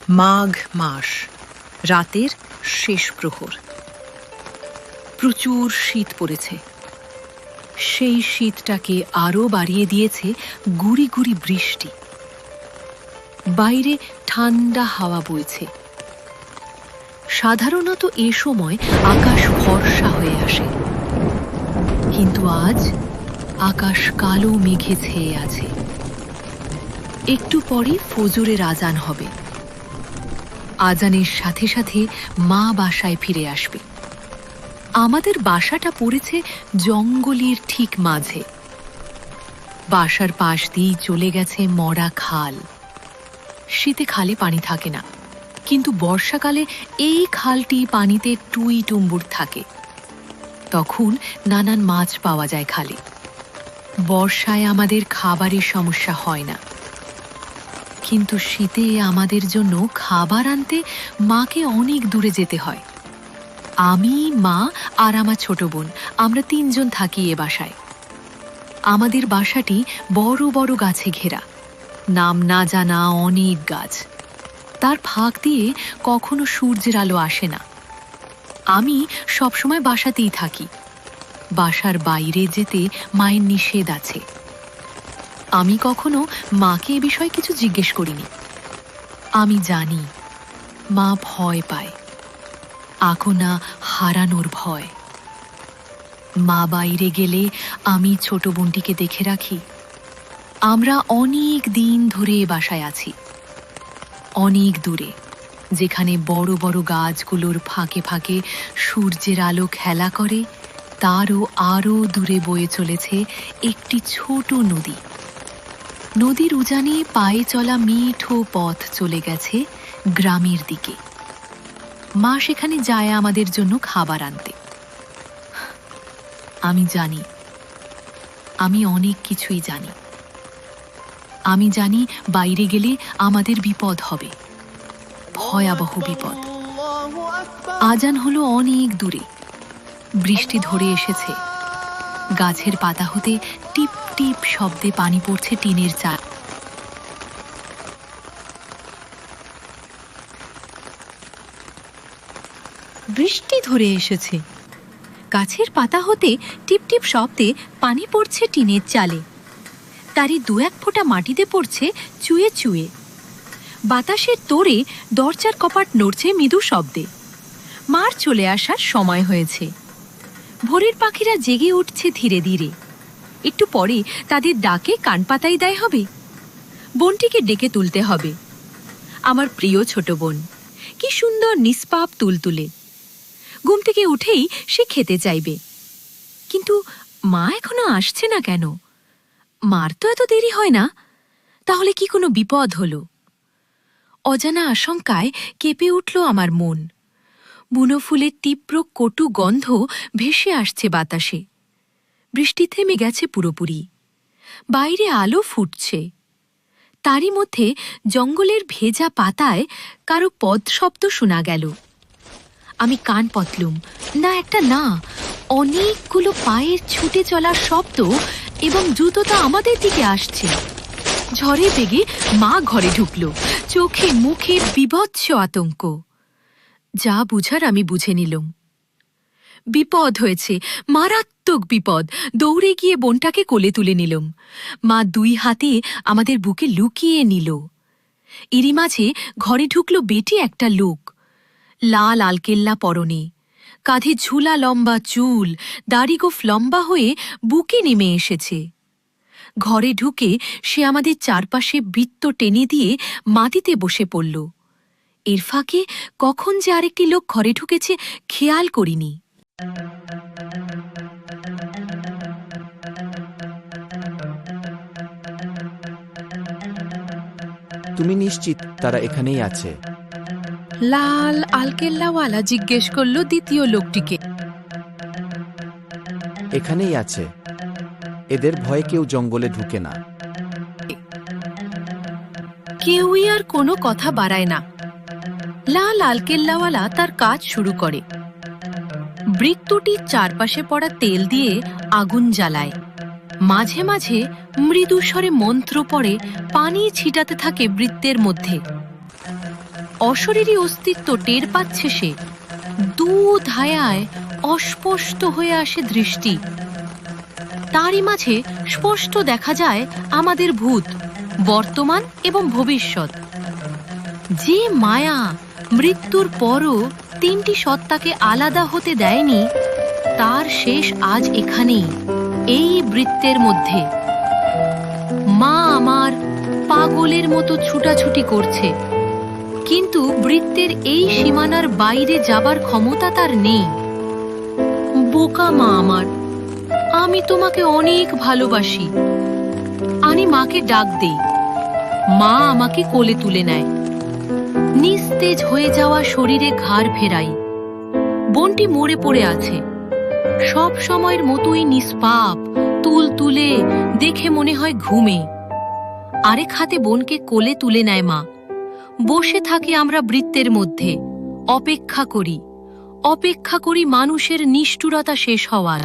মাঘ মাস, রাতের শেষ প্রহর। প্রচুর শীত পড়েছে। সেই শীতটাকে আরও বাড়িয়ে দিয়েছে গুড়ি গুড়ি বৃষ্টি। বাইরে ঠান্ডা হাওয়া বইছে। সাধারণত এ সময় আকাশ ফর্সা হয়ে আসে, কিন্তু আজ আকাশ কালো মেঘে ছেয়ে আছে। একটু পরই ফজরের আজান হবে। আজানের সাথে সাথে মা বাসায় ফিরে আসবে। আমাদের বাসাটা পড়েছে জঙ্গলের ঠিক মাঝে। বাসার পাশ দিয়েই চলে গেছে মরা খাল। শীতে খালে পানি থাকে না, কিন্তু বর্ষাকালে এই খালটি পানিতে টুই টুম্বুর থাকে। তখন নানান মাছ পাওয়া যায় খালে। বর্ষায় আমাদের খাবারের সমস্যা হয় না, কিন্তু শীতে আমাদের জন্য খাবার আনতে মাকে অনেক দূরে যেতে হয়। আমি, মা আর আমার ছোট বোন, আমরা 3 জন থাকি এ বাসায়। আমাদের বাসাটি বড় বড় গাছে ঘেরা, নাম না জানা অনেক গাছ। তার ফাঁক দিয়ে কখনো সূর্যের আলো আসে না। আমি সবসময় বাসাতেই থাকি। বাসার বাইরে যেতে মায়ের নিষেধ আছে। আমি কখনো মাকে এ বিষয়ে কিছু জিজ্ঞেস করিনি। আমি জানি মা ভয় পায়, আকোনা হারানোর ভয়। মা বাইরে গেলে আমি ছোট বোনটিকে দেখে রাখি। আমরা অনেক দিন ধরে এ বাসায় আছি, অনেক দূরে, যেখানে বড় বড় গাছগুলোর ফাঁকে ফাঁকে সূর্যের আলো খেলা করে। তারও আরও দূরে বয়ে চলেছে একটি ছোট নদী। নদীর উজানে পায়ে চলা মিঠো পথ চলে গেছে গ্রামের দিকে। মা সেখানে যায় আমাদের জন্য খাবার আনতে। আমি জানি, আমি অনেক কিছুই জানি। আমি জানি বাইরে গেলে আমাদের বিপদ হবে, ভয়াবহ বিপদ। আজান হলো অনেক দূরে। বৃষ্টি ধরে এসেছে। গাছের পাতা হতে টিপ টিপ শব্দে পানি পড়ছে টিনের চাল। বৃষ্টি ধরে এসেছে। গাছের পাতা হতে টিপ টিপ শব্দে পানি পড়ছে টিনের চালে। তারই 2-1 ফোঁটা মাটিতে পড়ছে চুয়ে চুয়ে। বাতাসের তোড়ে দরজার কপাট নড়ছে মৃদু শব্দে। মার চলে আসার সময় হয়েছে। ভোরের পাখিরা জেগে উঠছে ধীরে ধীরে। একটু পরে তাদের ডাকে কান পাতাই দেয় হবে। বোনটিকে ডেকে তুলতে হবে। আমার প্রিয় ছোট বোন, কি সুন্দর নিষ্পাপ তুলতুলে। ঘুম থেকে উঠেই সে খেতে চাইবে, কিন্তু মা এখনো আসছে না কেন? মার তো এত দেরি হয় না। তাহলে কি কোনো বিপদ হলো? অজানা আশঙ্কায় কেঁপে উঠল আমার মন। বুনো ফুলের তীব্র কটু গন্ধ ভেসে আসছে বাতাসে। বৃষ্টি থেমে গেছে পুরোপুরি। বাইরে আলো ফুটছে। তারই মধ্যে জঙ্গলের ভেজা পাতায় কারো পদশব্দ শোনা গেল। আমি কান পতলুম। না, একটা না, অনেকগুলো পায়ের ছুটে চলার শব্দ, এবং দ্রুততা আমাদের দিকে আসছে। ঝড়ে বেগে মা ঘরে ঢুকল, চোখে মুখে বিভৎস আতঙ্ক। যা বুঝার আমি বুঝে নিলাম। বিপদ হয়েছে, মারাত্মক বিপদ। দৌড়ে গিয়ে বোনটাকে কোলে তুলে নিলাম। মা 2 হাতে আমাদের বুকে লুকিয়ে নিল। এরই মাঝে ঘরে ঢুকল বেটি একটা লোক। লাল আলকেল্লা পরনে, কাঁধে ঝুলা লম্বা চুল, দাড়ি গোঁফ লম্বা হয়ে বুকে নেমে এসেছে। ঘরে ঢুকে সে আমাদের চারপাশে বৃত্ত টেনে দিয়ে মাটিতে বসে পড়ল। এর ফাঁকে কখন যে আরেকটি লোক ঘরে ঢুকেছে খেয়াল করিনি। তুমি নিশ্চিত তারা এখানেই আছে? লাল আলকেল্লাওয়ালা জিজ্ঞেস করল দ্বিতীয় লোকটিকে। এখানেই আছে। এদের ভয়ে কেউ জঙ্গলে ঢুকে না। কেউই আর কোনো কথা বাড়ায় না। লাল আলকেল্লাওয়ালা তার কাজ শুরু করে। বৃত্তটির চারপাশে পড়া তেল দিয়ে আগুন জ্বালায়। মাঝে মাঝে মৃদু স্বরে মন্ত্র পড়ে পানি ছিটাতে থাকে বৃত্তের মধ্যে। অশরীরী অস্তিত্ব টের পাচ্ছে সে। দু ধায়ায় অস্পষ্ট হয়ে আসে দৃষ্টি। তারই মাঝে স্পষ্ট দেখা যায় আমাদের ভূত, বর্তমান এবং ভবিষ্যৎ। যে মায়া মৃত্যুর পরও তিনটি সত্তাকে আলাদা হতে দেয়নি, তার শেষ আজ এখানেই, এই বৃত্তের মধ্যে। মা আমার পাগলের মতো ছুটাছুটি করছে, কিন্তু বৃত্তের এই সীমানার বাইরে যাবার ক্ষমতা তার নেই। বোকা মা আমার, আমি তোমাকে অনেক ভালোবাসি। আমি মাকে ডাক দেই, মা আমাকে কোলে তুলে নেয়। নিস্তেজ হয়ে যাওয়া শরীরে ঘাড় ফেরাই। বোনটি মরে পড়ে আছে, সব সময়ের মতোই নিষ্পাপ, তুলে দেখে মনে হয় ঘুমে। আরেক হাতে বোনকে কোলে তুলে নেয় মা। বসে থাকি আমরা বৃত্তের মধ্যে, অপেক্ষা করি মানুষের নিষ্ঠুরতা শেষ হওয়ার।